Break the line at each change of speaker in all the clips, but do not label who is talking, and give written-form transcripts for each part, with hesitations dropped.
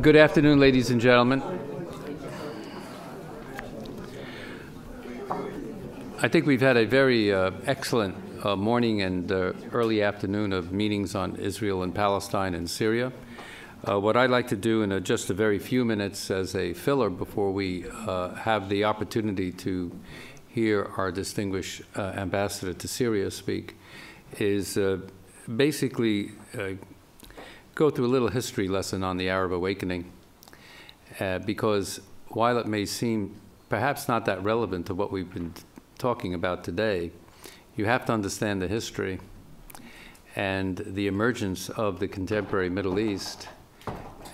Good afternoon, ladies and gentlemen. I think we've had a very excellent morning and early afternoon of meetings on Israel and Palestine and Syria. What I'd like to do in just a very few minutes as a filler before we have the opportunity to hear our distinguished ambassador to Syria speak is basically go through a little history lesson on the Arab awakening, because while it may seem perhaps not that relevant to what we've been talking about today, you have to understand the history and the emergence of the contemporary Middle East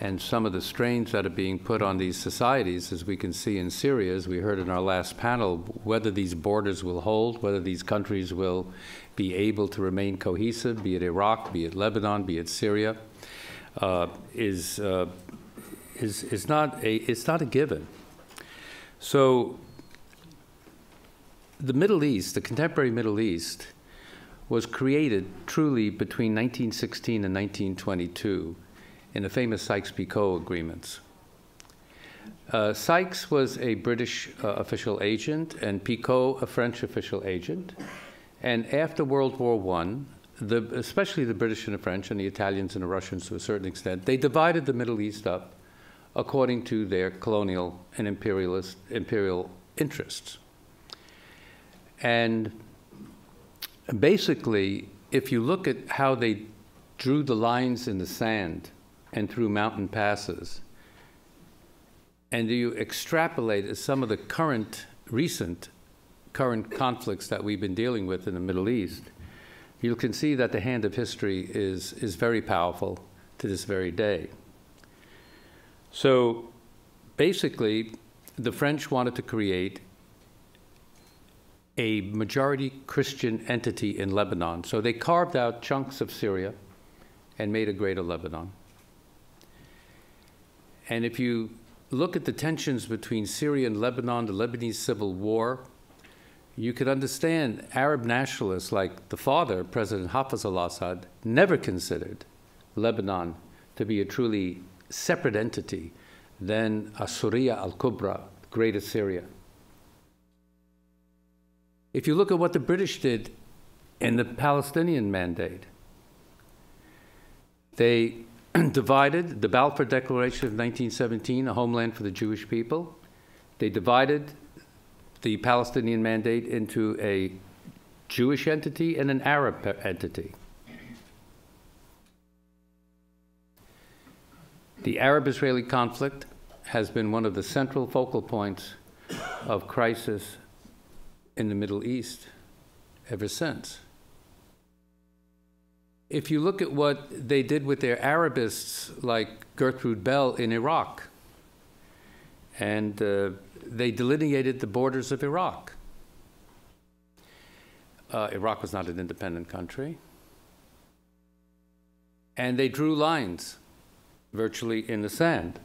and some of the strains that are being put on these societies, as we can see in Syria, as we heard in our last panel, whether these borders will hold, whether these countries will be able to remain cohesive, be it Iraq, be it Lebanon, be it Syria, it's not a given. So the Middle East, the contemporary Middle East, was created truly between 1916 and 1922 in the famous Sykes-Picot agreements. Sykes was a British official agent and Picot a French official agent. And after World War I, especially the British and the French and the Italians and the Russians to a certain extent, they divided the Middle East up according to their colonial and imperial interests. And basically, if you look at how they drew the lines in the sand and through mountain passes, and you extrapolate some of the recent current conflicts that we've been dealing with in the Middle East, you can see that the hand of history is very powerful to this very day. So basically, the French wanted to create a majority Christian entity in Lebanon. So they carved out chunks of Syria and made a greater Lebanon. And if you look at the tensions between Syria and Lebanon, the Lebanese civil war, you could understand Arab nationalists like the father, President Hafez al-Assad, never considered Lebanon to be a truly separate entity than Syria al-Kubra, Greater Syria. If you look at what the British did in the Palestinian Mandate, they divided the Balfour Declaration of 1917, a homeland for the Jewish people. They divided the Palestinian Mandate into a Jewish entity and an Arab entity. The Arab-Israeli conflict has been one of the central focal points of crisis in the Middle East ever since. If you look at what they did with their Arabists like Gertrude Bell in Iraq, and they delineated the borders of Iraq. Iraq was not an independent country. And they drew lines virtually in the sand.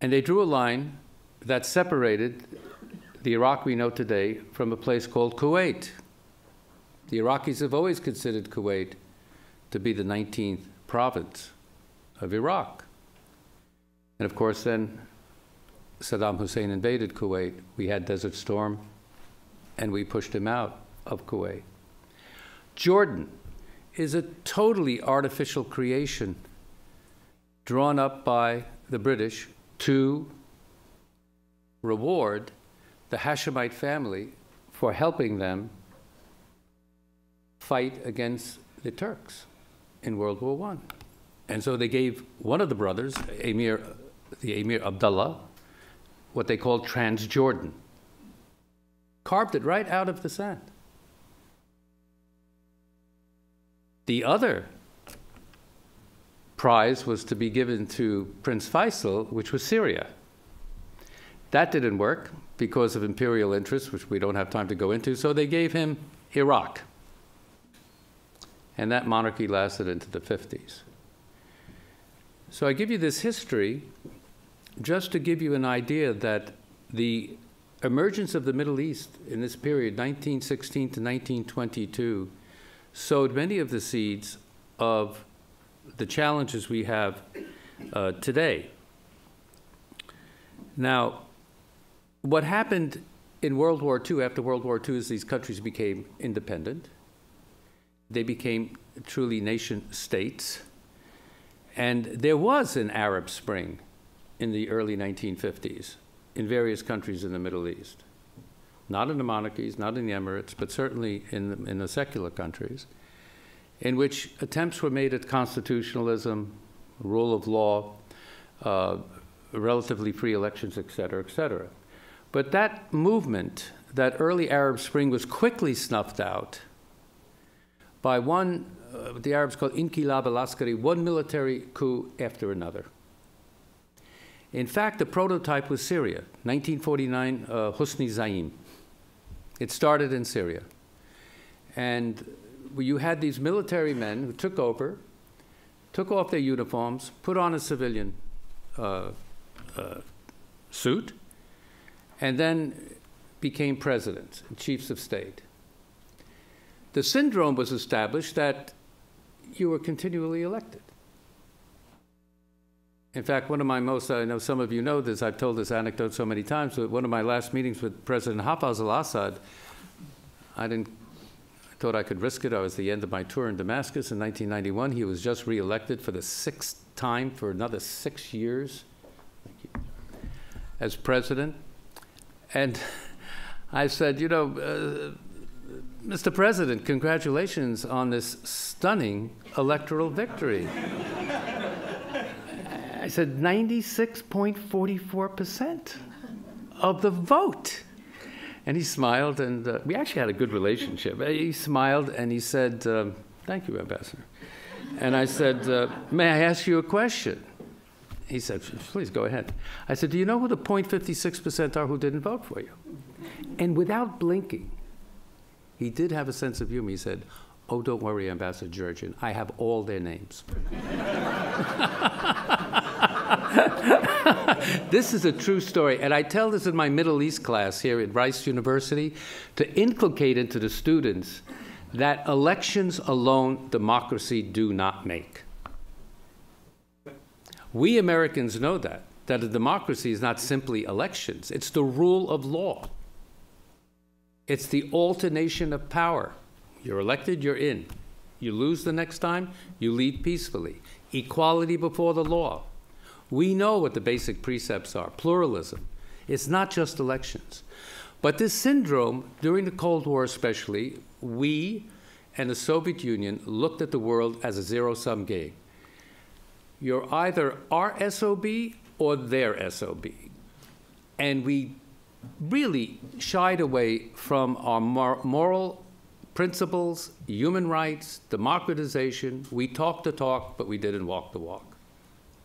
And they drew a line that separated the Iraq we know today from a place called Kuwait. The Iraqis have always considered Kuwait to be the 19th province of Iraq. And of course, then Saddam Hussein invaded Kuwait. We had Desert Storm, and we pushed him out of Kuwait. Jordan is a totally artificial creation drawn up by the British to reward the Hashemite family for helping them fight against the Turks in World War I. And so they gave one of the brothers, the Emir Abdullah, what they called Transjordan. Carved it right out of the sand. The other prize was to be given to Prince Faisal, which was Syria. That didn't work because of imperial interests, which we don't have time to go into, so they gave him Iraq. And that monarchy lasted into the 50s. So I give you this history just to give you an idea that the emergence of the Middle East in this period, 1916 to 1922, sowed many of the seeds of the challenges we have today. Now, what happened in World War II, after World War II, is these countries became independent. They became truly nation states. And there was an Arab Spring in the early 1950s in various countries in the Middle East. Not in the monarchies, not in the Emirates, but certainly in the secular countries, in which attempts were made at constitutionalism, rule of law, relatively free elections, et cetera, et cetera. But that movement, that early Arab Spring, was quickly snuffed out by one, the Arabs called Inqilab al-Askari, one military coup after another. In fact, the prototype was Syria, 1949, Hosni Zaim. It started in Syria. And you had these military men who took over, took off their uniforms, put on a civilian suit, and then became presidents and chiefs of state. The syndrome was established that you were continually elected. In fact, one of my most, I know some of you know this, I've told this anecdote so many times, but one of my last meetings with President Hafez al-Assad, I thought I could risk it. I was at the end of my tour in Damascus in 1991. He was just reelected for the 6th time for another 6 years as president. And I said, you know, Mr. President, congratulations on this stunning electoral victory. I said 96.44% of the vote. And he smiled, and we actually had a good relationship. He smiled, and he said, thank you, Ambassador. And I said, may I ask you a question? He said, please, go ahead. I said, do you know who the 0.56% are who didn't vote for you? And without blinking, he did have a sense of humor. He said, oh, don't worry, Ambassador Georgian. I have all their names. This is a true story, and I tell this in my Middle East class here at Rice University to inculcate into the students that elections alone democracy do not make. We Americans know that a democracy is not simply elections. It's the rule of law. It's the alternation of power. You're elected, you're in. You lose the next time, you leave peacefully. Equality before the law. We know what the basic precepts are. Pluralism. It's not just elections. But this syndrome, during the Cold War especially, we and the Soviet Union looked at the world as a zero-sum game. You're either our SOB or their SOB. And we really shied away from our moral principles, human rights, democratization. We talked the talk, but we didn't walk the walk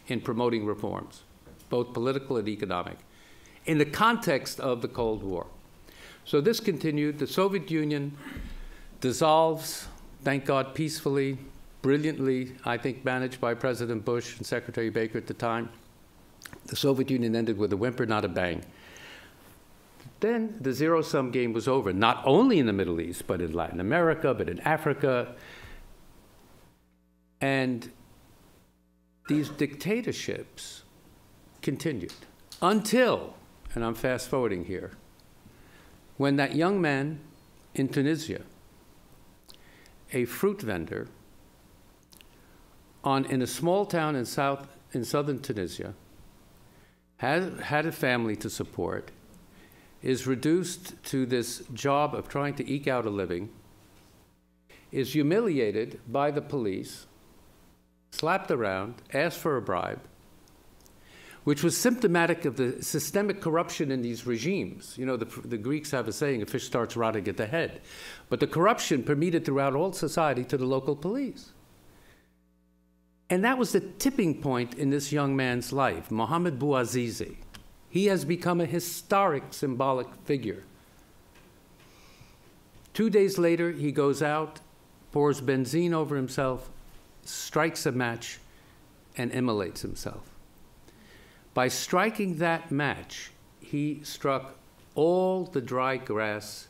in promoting reforms, both political and economic, in the context of the Cold War. So this continued. The Soviet Union dissolves, thank God, peacefully, brilliantly, I think managed by President Bush and Secretary Baker at the time. The Soviet Union ended with a whimper, not a bang. Then the zero-sum game was over, not only in the Middle East, but in Latin America, but in Africa. And these dictatorships continued until, and I'm fast-forwarding here, when that young man in Tunisia, a fruit vendor in a small town in southern Tunisia, had a family to support, is reduced to this job of trying to eke out a living, is humiliated by the police, slapped around, asked for a bribe, which was symptomatic of the systemic corruption in these regimes. You know, the Greeks have a saying, a fish starts rotting at the head. But the corruption permeated throughout all society to the local police. And that was the tipping point in this young man's life, Mohammed Bouazizi. He has become a historic, symbolic figure. 2 days later, he goes out, pours benzene over himself, strikes a match, and immolates himself. By striking that match, he struck all the dry grass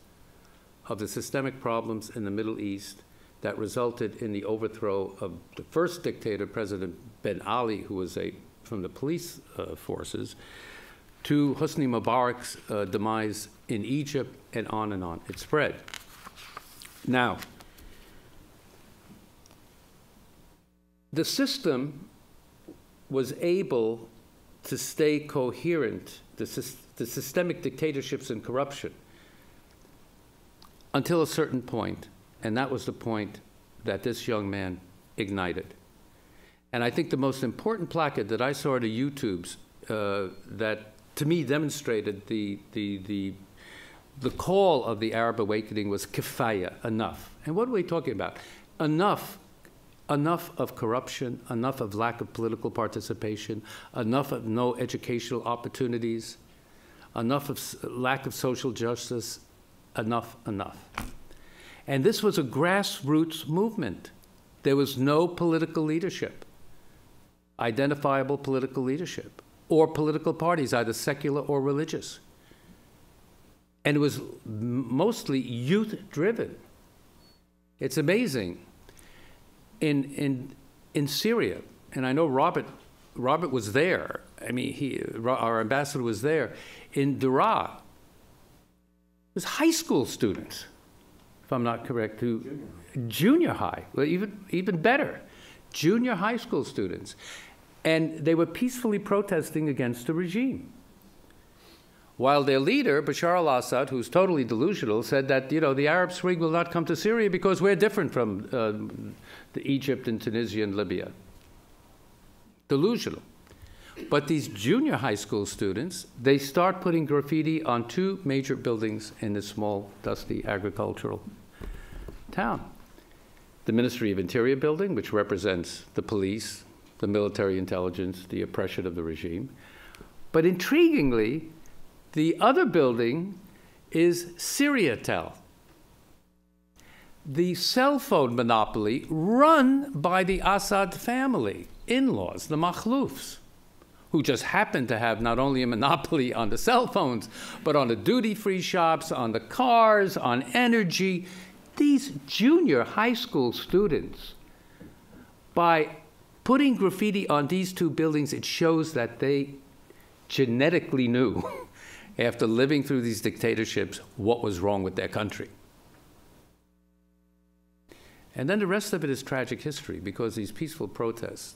of the systemic problems in the Middle East that resulted in the overthrow of the first dictator, President Ben Ali, who was a from the police forces to Hosni Mubarak's demise in Egypt, and on. It spread. Now, the system was able to stay coherent, the systemic dictatorships and corruption, until a certain point, and that was the point that this young man ignited. And I think the most important placard that I saw to YouTube's that to me demonstrated the call of the Arab awakening was kifaya, enough. And what are we talking about? Enough of corruption, enough of lack of political participation, enough of no educational opportunities, enough of lack of social justice, enough. And this was a grassroots movement. There was no political leadership, identifiable political leadership, or political parties, either secular or religious. And it was mostly youth-driven. It's amazing. In Syria, and I know Robert was there. I mean, our ambassador was there. In Daraa, it was high school students, if I'm not correct, who junior high, well, even better, junior high school students, and they were peacefully protesting against the regime. While their leader, Bashar al-Assad, who's totally delusional, said that, you know, the Arab Spring will not come to Syria because we're different from Egypt and Tunisia and Libya. Delusional. But these junior high school students, they start putting graffiti on two major buildings in this small, dusty agricultural town. The Ministry of Interior building, which represents the police, the military intelligence, the oppression of the regime. But intriguingly, the other building is Syriatel, the cell phone monopoly run by the Assad family, in-laws, the Makhloufs, who just happen to have not only a monopoly on the cell phones, but on the duty-free shops, on the cars, on energy. These junior high school students, by putting graffiti on these two buildings, it shows that they genetically knew after living through these dictatorships, what was wrong with their country. And then the rest of it is tragic history, because these peaceful protests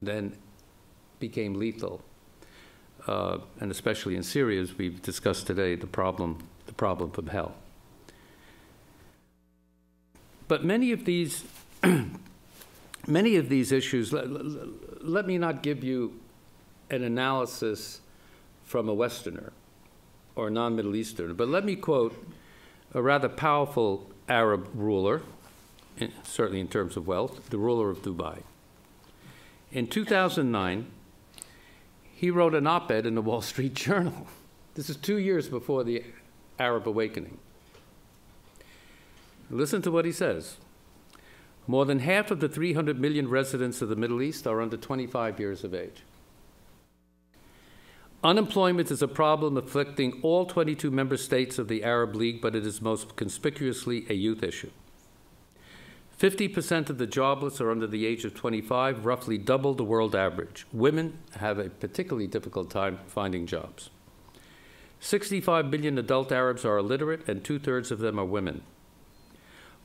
then became lethal, and especially in Syria, as we've discussed today, the problem from hell. But many of these issues, let me not give you an analysis from a Westerner or a non-Middle Easterner, but let me quote a rather powerful Arab ruler, certainly in terms of wealth, the ruler of Dubai. In 2009, he wrote an op-ed in the Wall Street Journal. This is 2 years before the Arab awakening. Listen to what he says. More than half of the 300 million residents of the Middle East are under 25 years of age. Unemployment is a problem afflicting all 22 member states of the Arab League, but it is most conspicuously a youth issue. 50% of the jobless are under the age of 25, roughly double the world average. Women have a particularly difficult time finding jobs. 65 million adult Arabs are illiterate, and 2/3 of them are women.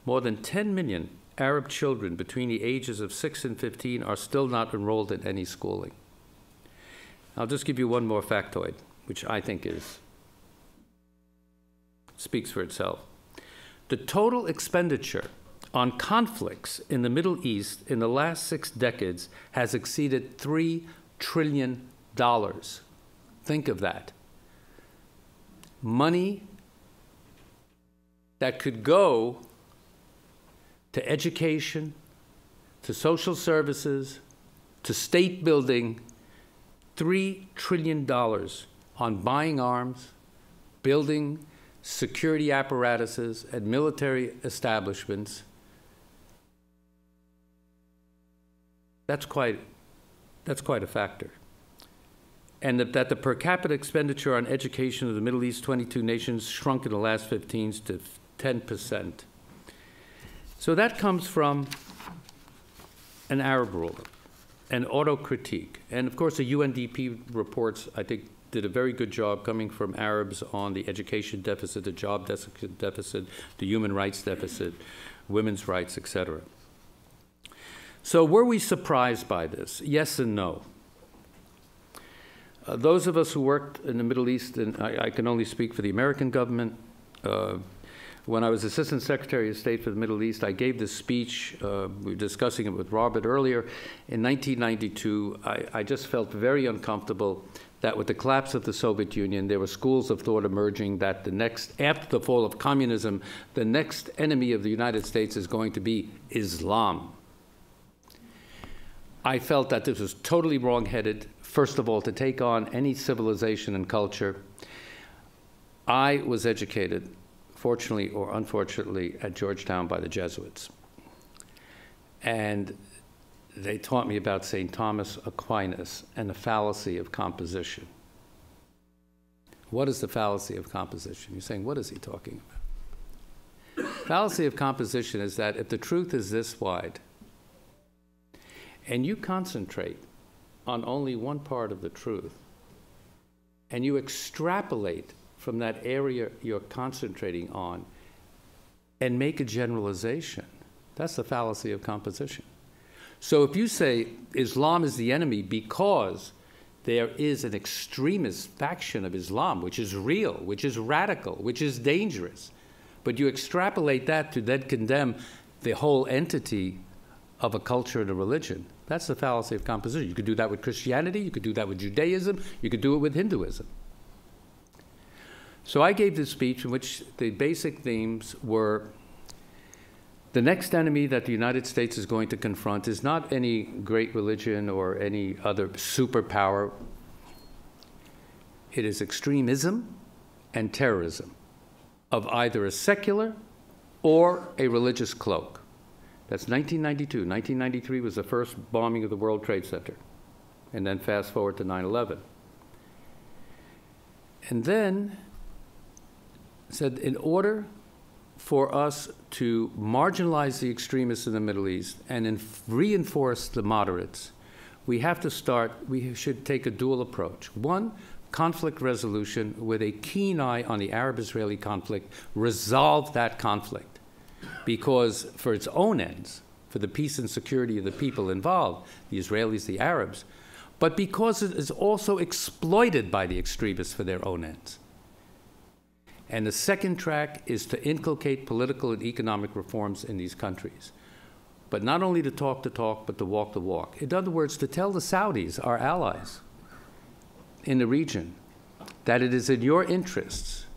More than 10 million Arab children between the ages of 6 and 15 are still not enrolled in any schooling. I'll just give you one more factoid, which I think speaks for itself. The total expenditure on conflicts in the Middle East in the last 6 decades has exceeded $3 trillion. Think of that. Money that could go to education, to social services, to state building, $3 trillion on buying arms, building security apparatuses and military establishments. That's quite a factor. And that the per capita expenditure on education of the Middle East 22 nations shrunk in the last 15 to 10%. So that comes from an Arab ruler. and autocritique. And of course, the UNDP reports, I think, did a very good job coming from Arabs on the education deficit, the job deficit, the human rights deficit, women's rights, etc. So were we surprised by this? Yes and no. Those of us who worked in the Middle East, and I can only speak for the American government, when I was Assistant Secretary of State for the Middle East, I gave this speech, we were discussing it with Robert earlier, in 1992. I just felt very uncomfortable that with the collapse of the Soviet Union, there were schools of thought emerging that after the fall of communism, the next enemy of the United States is going to be Islam. I felt that this was totally wrong-headed, first of all, to take on any civilization and culture. I was educated, fortunately or unfortunately, at Georgetown by the Jesuits. And they taught me about St. Thomas Aquinas and the fallacy of composition. What is the fallacy of composition? You're saying, what is he talking about? Fallacy of composition is that if the truth is this wide, and you concentrate on only one part of the truth, and you extrapolate from that area you're concentrating on and make a generalization, that's the fallacy of composition. So if you say Islam is the enemy because there is an extremist faction of Islam, which is real, which is radical, which is dangerous, but you extrapolate that to then condemn the whole entity of a culture and a religion, that's the fallacy of composition. You could do that with Christianity, you could do that with Judaism, you could do it with Hinduism. So I gave this speech in which the basic themes were the next enemy that the United States is going to confront is not any great religion or any other superpower. It is extremism and terrorism of either a secular or a religious cloak. That's 1992. 1993 was the first bombing of the World Trade Center. And then fast forward to 9/11. And then said, in order for us to marginalize the extremists in the Middle East and reinforce the moderates, we should take a dual approach. One, conflict resolution with a keen eye on the Arab-Israeli conflict, resolve that conflict. Because for its own ends, for the peace and security of the people involved, the Israelis, the Arabs, but because it is also exploited by the extremists for their own ends. And the second track is to inculcate political and economic reforms in these countries. But not only to talk the talk, but to walk the walk. In other words, to tell the Saudis, our allies in the region, that it is in your interests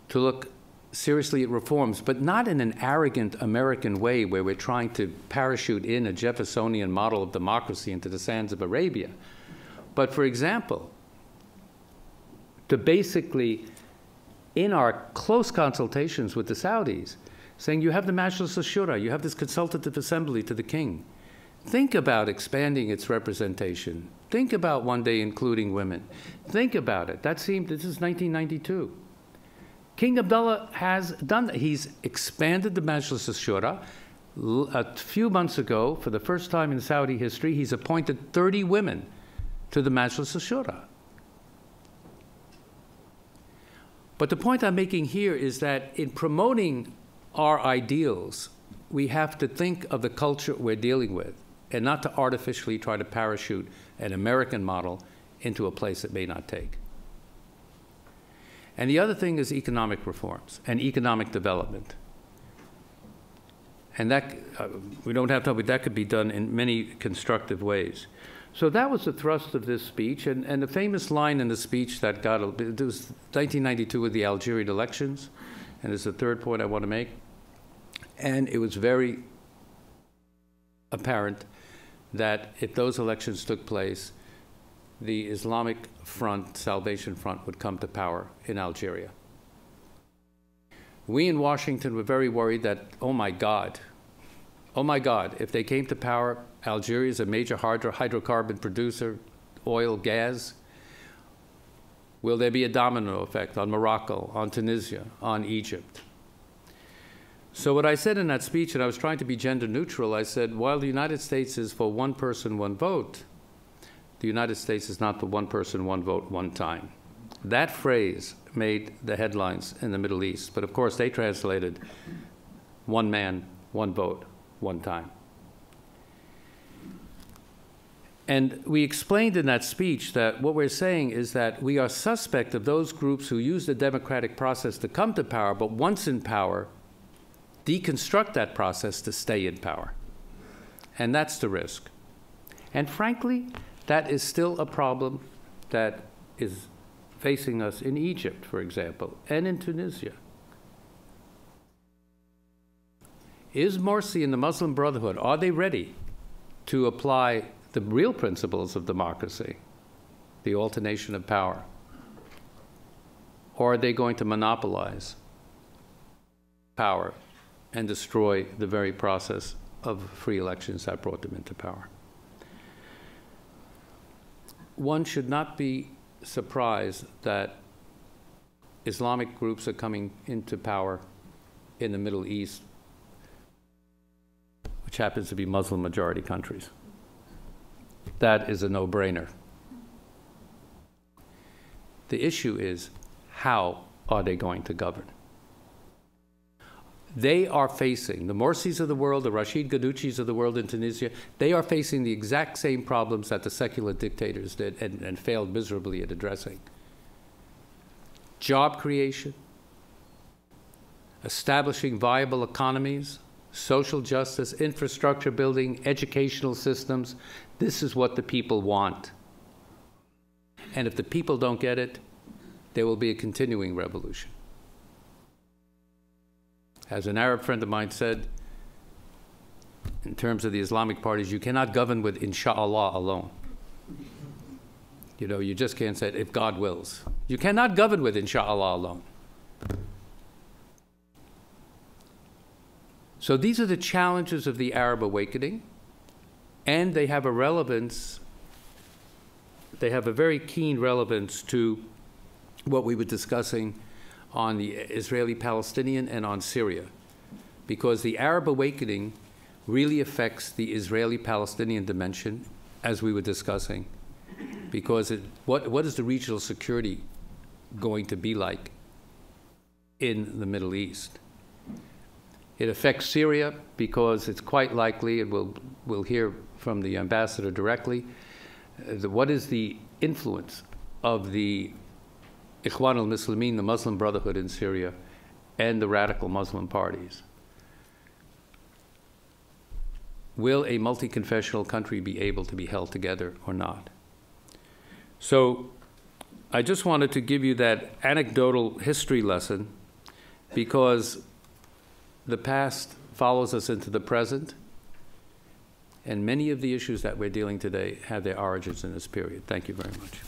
to look seriously at reforms, but not in an arrogant American way where we're trying to parachute in a Jeffersonian model of democracy into the sands of Arabia. But for example, to basically, in our close consultations with the Saudis, saying you have the Majlis al-Shura, you have this consultative assembly to the king. Think about expanding its representation. Think about one day including women. Think about it. This is 1992. King Abdullah has done that. He's expanded the Majlis al-Shura. A few months ago, for the first time in Saudi history, he's appointed 30 women to the Majlis al-Shura. But the point I'm making here is that in promoting our ideals, we have to think of the culture we're dealing with and not to artificially try to parachute an American model into a place it may not take. And the other thing is economic reforms and economic development. And that, we don't have time, but that could be done in many constructive ways. So that was the thrust of this speech, and the famous line in the speech that it was 1992 with the Algerian elections, and there's a third point I want to make. And it was very apparent that if those elections took place, the Islamic Front, Salvation Front, would come to power in Algeria. We in Washington were very worried that, oh my God, if they came to power, Algeria is a major hydrocarbon producer, oil, gas. Will there be a domino effect on Morocco, on Tunisia, on Egypt? So what I said in that speech, and I was trying to be gender neutral, I said, while the United States is for one person, one vote, the United States is not the one person, one vote, one time. That phrase made the headlines in the Middle East, but of course they translated one man, one vote, one time. And we explained in that speech that what we're saying is that we are suspect of those groups who use the democratic process to come to power, but once in power, deconstruct that process to stay in power. And that's the risk. And frankly, that is still a problem that is facing us in Egypt, for example, and in Tunisia. Is Morsi and the Muslim Brotherhood, are they ready to apply the real principles of democracy, the alternation of power? Or are they going to monopolize power and destroy the very process of free elections that brought them into power? One should not be surprised that Islamic groups are coming into power in the Middle East, which happens to be Muslim-majority countries. That is a no-brainer. The issue is, how are they going to govern? They are facing, the Morsis of the world, the Rashid Ghannouchis of the world in Tunisia, they are facing the exact same problems that the secular dictators did and failed miserably at addressing. Job creation, establishing viable economies, social justice, infrastructure building, educational systems. This is what the people want. And if the people don't get it, there will be a continuing revolution. As an Arab friend of mine said, in terms of the Islamic parties, you cannot govern with insha'Allah alone. You know, you just can't say, if God wills. You cannot govern with insha'Allah alone. So these are the challenges of the Arab awakening, and they have a relevance, they have a very keen relevance to what we were discussing on the Israeli-Palestinian and on Syria, because the Arab awakening really affects the Israeli-Palestinian dimension, as we were discussing, because what is the regional security going to be like in the Middle East? It affects Syria because it's quite likely, and we'll hear from the ambassador directly, what is the influence of the Ikhwan al-Muslimin, the Muslim Brotherhood in Syria, and the radical Muslim parties. Will a multi-confessional country be able to be held together or not? So I just wanted to give you that anecdotal history lesson because the past follows us into the present, and many of the issues that we're dealing today have their origins in this period. Thank you very much.